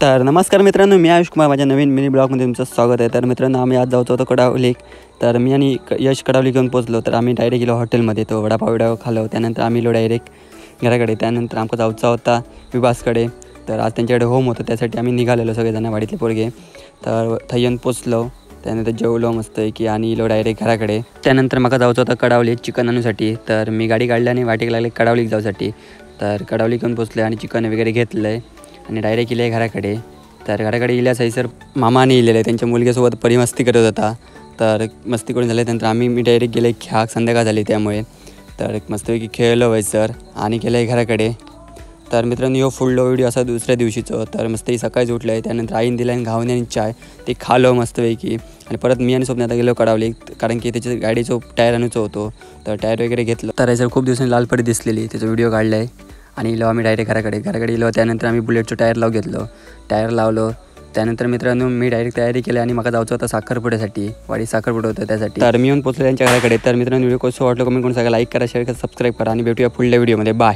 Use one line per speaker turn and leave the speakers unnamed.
तर नमस्कार मित्रांनो, मी आयुष कुमार माझ्या नवीन मिनी ब्लॉगमध्ये तुमचं स्वागत आहे। तर मित्रांनो, आम्ही आज जायचं होतो कडावली। तर मी आणि यश कडावली घेऊन पोहोचलो। तर आम्ही डायरेक्ट गेलो हॉटेलमध्ये, तो वडापाव खाल्लो। त्यानंतर आम्ही गेलो डायरेक्ट घराकडे। त्यानंतर आमका जायचा होता विभासकडे। तर आज त्यांच्याकडे होम होतं, त्यासाठी आम्ही निघालेलो सगळेजण वाडीतले पोरगे। तर थंय येऊन पोचलो, त्यानंतर जेवलो मस्त की आणि गेलो डायरेक्ट घराकडे। त्यानंतर मला जायचं होतं कडावली चिकन आणण्यासाठी। तर मी गाडी काढली आणि वाटेक लागले कडावलीक जाऊसाठी। तर कडावली घेऊन पोचले आणि चिकन वगैरे घेतलं आहे आणि डायरेक्ट गेले घराकडे। तर घराकडे इल्यास सर मामाने इलेले त्यांच्या मुलग्यासोबत परी मस्ती करत होता। तर मस्ती करून झाल्यानंतर मी डायरेक्ट गेले खेळाक, संध्याकाळ झाली त्यामुळे। तर मस्तपैकी खेळलो सर आणि गेलं घराकडे। तर मित्रांनो, यो फुडलो व्हिडिओ असा दुसऱ्या दिवशीचं। तर मस्त सकाळीच उठलं आहे, त्यानंतर आईन दिला आणि घावणे आणि चाय ते खालो मस्तपैकी। आणि परत मी आणि स्वप्न आता गेलो कडावली, कारण की त्याच्या गाडीचं टायर आणूचं होतो। तर टायर वगैरे घेतलं। तर सर खूप दिवसांनी लाल परी दिसलेली, त्याचा व्हिडिओ काढला आहे आणि इलो आम्ही डायरेक्ट घराकडे इलो। त्यानंतर आम्ही बुलेटचं टायर लावून घेतलो, टायर लावलो। त्यानंतर मित्रांनो, मी डायरेक्ट तयारी केली आणि मला जायचं होतं साखरपुड्यासाठी, वाडी साखरपुडा होतं त्यासाठी। तर मी येऊन पोचलो त्यांच्या घराकडे। तर मित्रांनो, व्हिडिओ कसं वाटलं कमेंट करून सांगा, लाईक करा, शेअर करा, सबस्क्राईब करा आणि भेटूया पुढल्या व्हिडिओमध्ये। बाय।